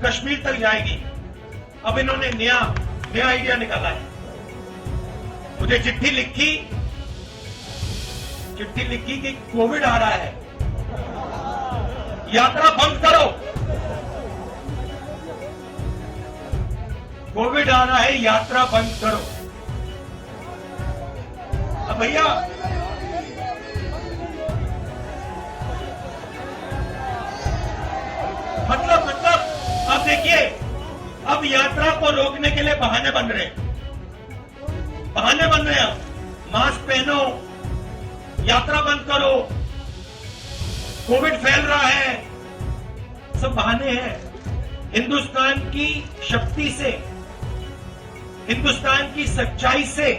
कश्मीर तक जाएगी। अब इन्होंने नया आइडिया निकाला है। मुझे चिट्ठी लिखी कि कोविड आ रहा है, यात्रा बंद करो। कोविड आ रहा है, यात्रा बंद करो। अब भैया मतलब अब देखिए, अब यात्रा को रोकने के लिए बहाने बन रहे हैं। मास्क पहनो, यात्रा बंद करो, कोविड फैल रहा है, सब बहाने हैं। हिंदुस्तान की शक्ति से, हिंदुस्तान की सच्चाई से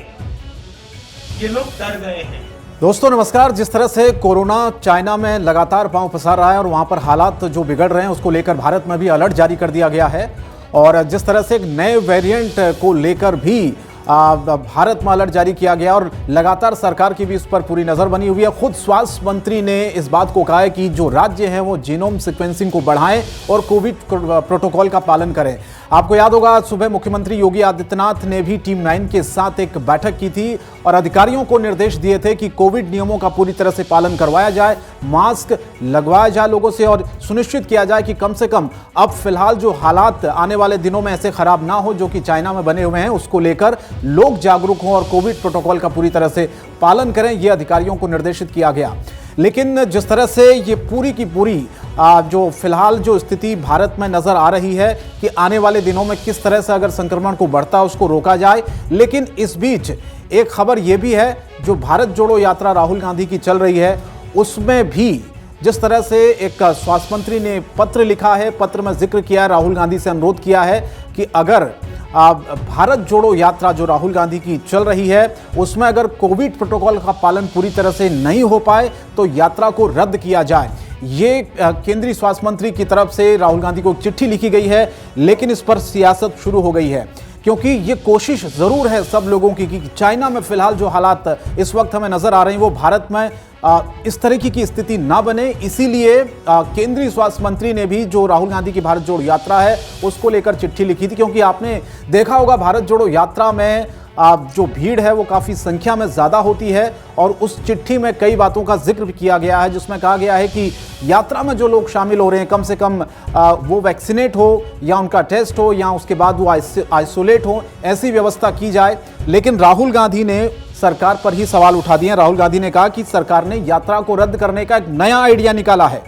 ये लोग डर गए हैं। दोस्तों नमस्कार। जिस तरह से कोरोना चाइना में लगातार पांव पसार रहा है और वहां पर हालात जो बिगड़ रहे हैं उसको लेकर भारत में भी अलर्ट जारी कर दिया गया है, और जिस तरह से एक नए वेरिएंट को लेकर भी भारत में अलर्ट जारी किया गया और लगातार सरकार की भी इस पर पूरी नजर बनी हुई है। खुद स्वास्थ्य मंत्री ने इस बात को कहा है कि जो राज्य हैं वो जीनोम सीक्वेंसिंग को बढ़ाएं और कोविड प्रोटोकॉल का पालन करें। आपको याद होगा सुबह मुख्यमंत्री योगी आदित्यनाथ ने भी टीम 9 के साथ एक बैठक की थी और अधिकारियों को निर्देश दिए थे कि कोविड नियमों का पूरी तरह से पालन करवाया जाए, मास्क लगवाया जाए लोगों से और सुनिश्चित किया जाए कि कम से कम अब फिलहाल जो हालात आने वाले दिनों में ऐसे खराब ना हो जो कि चाइना में बने हुए हैं, उसको लेकर लोग जागरूक हों और कोविड प्रोटोकॉल का पूरी तरह से पालन करें, यह अधिकारियों को निर्देशित किया गया। लेकिन जिस तरह से ये पूरी की पूरी जो फिलहाल जो स्थिति भारत में नजर आ रही है कि आने वाले दिनों में किस तरह से अगर संक्रमण को बढ़ता है उसको रोका जाए, लेकिन इस बीच एक खबर ये भी है जो भारत जोड़ो यात्रा राहुल गांधी की चल रही है उसमें भी जिस तरह से एक स्वास्थ्य मंत्री ने पत्र लिखा है, पत्र में जिक्र किया है, राहुल गांधी से अनुरोध किया है कि अगर भारत जोड़ो यात्रा जो राहुल गांधी की चल रही है उसमें अगर कोविड प्रोटोकॉल का पालन पूरी तरह से नहीं हो पाए तो यात्रा को रद्द किया जाए। ये केंद्रीय स्वास्थ्य मंत्री की तरफ से राहुल गांधी को एक चिट्ठी लिखी गई है, लेकिन इस पर सियासत शुरू हो गई है क्योंकि ये कोशिश जरूर है सब लोगों की कि चाइना में फिलहाल जो हालात इस वक्त हमें नजर आ रहे हैं वो भारत में इस तरीके की स्थिति ना बने। इसीलिए केंद्रीय स्वास्थ्य मंत्री ने भी जो राहुल गांधी की भारत जोड़ो यात्रा है उसको लेकर चिट्ठी लिखी थी, क्योंकि आपने देखा होगा भारत जोड़ो यात्रा में जो भीड़ है वो काफ़ी संख्या में ज़्यादा होती है और उस चिट्ठी में कई बातों का जिक्र भी किया गया है जिसमें कहा गया है कि यात्रा में जो लोग शामिल हो रहे हैं कम से कम वो वैक्सीनेट हो या उनका टेस्ट हो या उसके बाद वो आइसोलेट हो, ऐसी व्यवस्था की जाए। लेकिन राहुल गांधी ने सरकार पर ही सवाल उठा दिए। राहुल गांधी ने कहा कि सरकार ने यात्रा को रद्द करने का एक नया आइडिया निकाला है।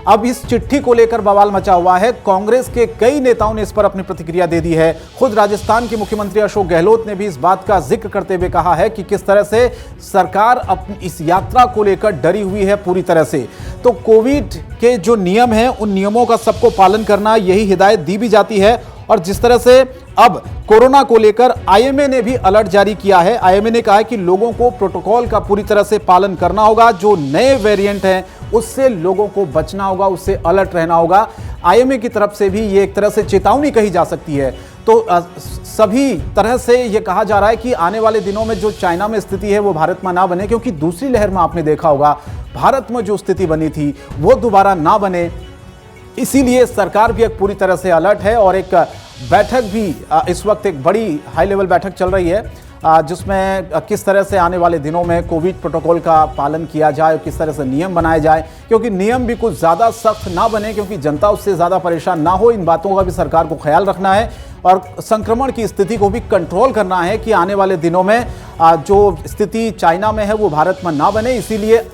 अब इस चिट्ठी को लेकर बवाल मचा हुआ है। कांग्रेस के कई नेताओं ने इस पर अपनी प्रतिक्रिया दे दी है। खुद राजस्थान के मुख्यमंत्री अशोक गहलोत ने भी इस बात का जिक्र करते हुए कहा है कि किस तरह से सरकार अपनी इस यात्रा को लेकर डरी हुई है पूरी तरह से। तो कोविड के जो नियम हैं उन नियमों का सबको पालन करना, यही हिदायत दी भी जाती है। और जिस तरह से अब कोरोना को लेकर आईएमए ने भी अलर्ट जारी किया है। आईएमए ने कहा है कि लोगों को प्रोटोकॉल का पूरी तरह से पालन करना होगा, जो नए वेरिएंट हैं उससे लोगों को बचना होगा, उससे अलर्ट रहना होगा। आईएमए की तरफ से भी ये एक तरह से चेतावनी कही जा सकती है। तो सभी तरह से ये कहा जा रहा है कि आने वाले दिनों में जो चाइना में स्थिति है वो भारत में ना बने, क्योंकि दूसरी लहर में आपने देखा होगा भारत में जो स्थिति बनी थी वो दोबारा ना बने। इसीलिए सरकार भी एक पूरी तरह से अलर्ट है और एक बैठक भी इस वक्त एक बड़ी हाई लेवल बैठक चल रही है जिसमें किस तरह से आने वाले दिनों में कोविड प्रोटोकॉल का पालन किया जाए, किस तरह से नियम बनाए जाए, क्योंकि नियम भी कुछ ज़्यादा सख्त ना बने क्योंकि जनता उससे ज़्यादा परेशान ना हो। इन बातों का भी सरकार को ख्याल रखना है और संक्रमण की स्थिति को भी कंट्रोल करना है कि आने वाले दिनों में जो स्थिति चाइना में है वो भारत में ना बने। इसीलिए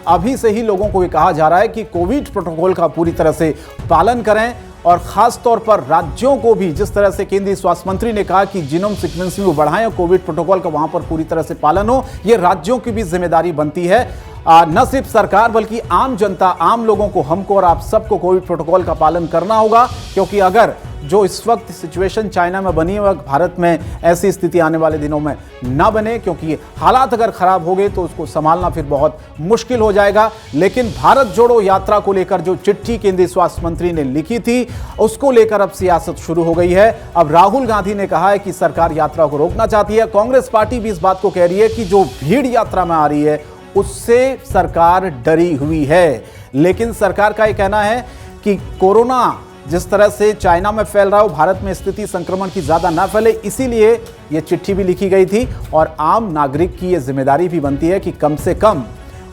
अभी से ही लोगों को ये कहा जा रहा है कि कोविड प्रोटोकॉल का पूरी तरह से पालन करें और खास तौर पर राज्यों को भी, जिस तरह से केंद्रीय स्वास्थ्य मंत्री ने कहा कि जीनोम सीक्वेंसिंग को बढ़ाएं और कोविड प्रोटोकॉल का वहां पर पूरी तरह से पालन हो, ये राज्यों की भी जिम्मेदारी बनती है। न सिर्फ सरकार बल्कि आम जनता, आम लोगों को, हमको और आप सबको कोविड प्रोटोकॉल का पालन करना होगा, क्योंकि अगर जो इस वक्त सिचुएशन चाइना में बनी है भारत में ऐसी स्थिति आने वाले दिनों में ना बने, क्योंकि हालात अगर खराब हो गए तो उसको संभालना फिर बहुत मुश्किल हो जाएगा। लेकिन भारत जोड़ो यात्रा को लेकर जो चिट्ठी केंद्रीय स्वास्थ्य मंत्री ने लिखी थी उसको लेकर अब सियासत शुरू हो गई है। अब राहुल गांधी ने कहा है कि सरकार यात्रा को रोकना चाहती है। कांग्रेस पार्टी भी इस बात को कह रही है कि जो भीड़ यात्रा में आ रही है उससे सरकार डरी हुई है। लेकिन सरकार का यह कहना है कि कोरोना जिस तरह से चाइना में फैल रहा है, भारत में स्थिति संक्रमण की ज्यादा ना फैले, इसीलिए ये चिट्ठी भी लिखी गई थी। और आम नागरिक की ये जिम्मेदारी भी बनती है कि कम से कम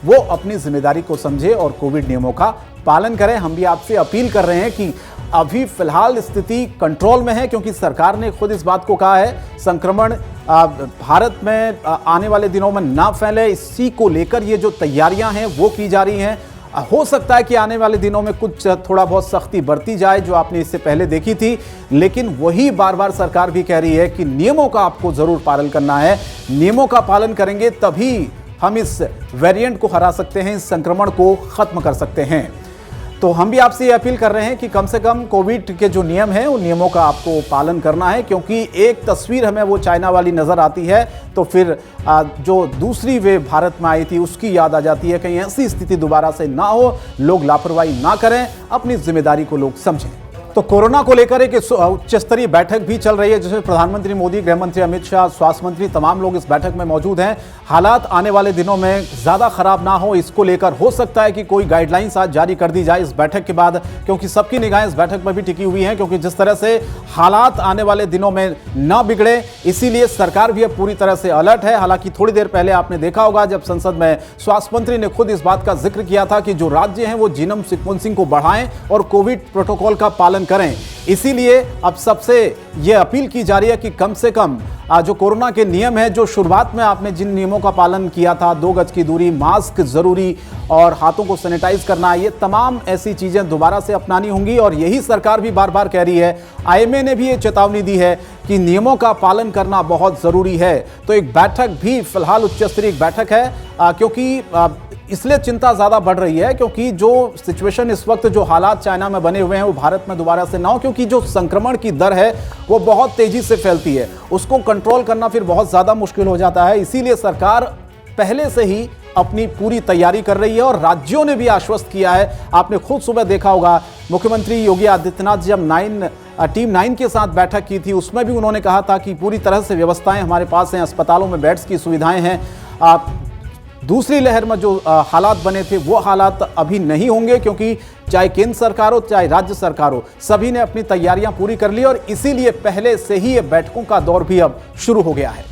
वो अपनी जिम्मेदारी को समझे और कोविड नियमों का पालन करें। हम भी आपसे अपील कर रहे हैं कि अभी फिलहाल स्थिति कंट्रोल में है, क्योंकि सरकार ने खुद इस बात को कहा है संक्रमण भारत में आने वाले दिनों में ना फैले, इसी को लेकर ये जो तैयारियां हैं वो की जा रही हैं। हो सकता है कि आने वाले दिनों में कुछ थोड़ा बहुत सख्ती बरती जाए जो आपने इससे पहले देखी थी, लेकिन वही बार बार सरकार भी कह रही है कि नियमों का आपको जरूर पालन करना है। नियमों का पालन करेंगे तभी हम इस वेरिएंट को हरा सकते हैं, इस संक्रमण को खत्म कर सकते हैं। तो हम भी आपसे ये अपील कर रहे हैं कि कम से कम कोविड के जो नियम हैं उन नियमों का आपको पालन करना है, क्योंकि एक तस्वीर हमें वो चाइना वाली नज़र आती है तो फिर जो दूसरी वेव भारत में आई थी उसकी याद आ जाती है। कहीं ऐसी स्थिति दोबारा से ना हो, लोग लापरवाही ना करें, अपनी जिम्मेदारी को लोग समझें। तो कोरोना को लेकर एक उच्च स्तरीय बैठक भी चल रही है, जिसमें प्रधानमंत्री मोदी, गृह मंत्री अमित शाह, स्वास्थ्य मंत्री, तमाम लोग इस बैठक में मौजूद हैं। हालात आने वाले दिनों में ज़्यादा खराब ना हो, इसको लेकर हो सकता है कि कोई गाइडलाइंस आज जारी कर दी जाए इस बैठक के बाद, क्योंकि सबकी निगाहें इस बैठक में भी टिकी हुई हैं, क्योंकि जिस तरह से हालात आने वाले दिनों में ना बिगड़े, इसीलिए सरकार भी अब पूरी तरह से अलर्ट है। हालांकि थोड़ी देर पहले आपने देखा होगा जब संसद में स्वास्थ्य मंत्री ने खुद इस बात का जिक्र किया था कि जो राज्य हैं वो जीनोम सीक्वेंसिंग को बढ़ाएं और कोविड प्रोटोकॉल का पालन करें। इसीलिए अब सबसे यह अपील की जा रही है कि कम से कम जो कोरोना के नियम है, जो शुरुआत में आपने जिन नियमों का पालन किया था, 2 गज की दूरी, मास्क जरूरी और हाथों को सैनिटाइज करना, ये तमाम ऐसी चीजें दोबारा से अपनानी होंगी। और यही सरकार भी बार बार कह रही है, आईएमए ने भी ये चेतावनी दी है कि नियमों का पालन करना बहुत जरूरी है। तो एक बैठक भी फिलहाल उच्च स्तरीय बैठक है, क्योंकि इसलिए चिंता ज़्यादा बढ़ रही है क्योंकि जो सिचुएशन इस वक्त, जो हालात चाइना में बने हुए हैं वो भारत में दोबारा से ना हो, क्योंकि जो संक्रमण की दर है वो बहुत तेजी से फैलती है, उसको कंट्रोल करना फिर बहुत ज़्यादा मुश्किल हो जाता है। इसीलिए सरकार पहले से ही अपनी पूरी तैयारी कर रही है और राज्यों ने भी आश्वस्त किया है। आपने खुद सुबह देखा होगा मुख्यमंत्री योगी आदित्यनाथ जब टीम 9 के साथ बैठक की थी, उसमें भी उन्होंने कहा था कि पूरी तरह से व्यवस्थाएं हमारे पास हैं, अस्पतालों में बेड्स की सुविधाएं हैं। दूसरी लहर में जो हालात बने थे वो हालात अभी नहीं होंगे, क्योंकि चाहे केंद्र सरकार हो चाहे राज्य सरकार हो, सभी ने अपनी तैयारियां पूरी कर ली और इसीलिए पहले से ही ये बैठकों का दौर भी अब शुरू हो गया है।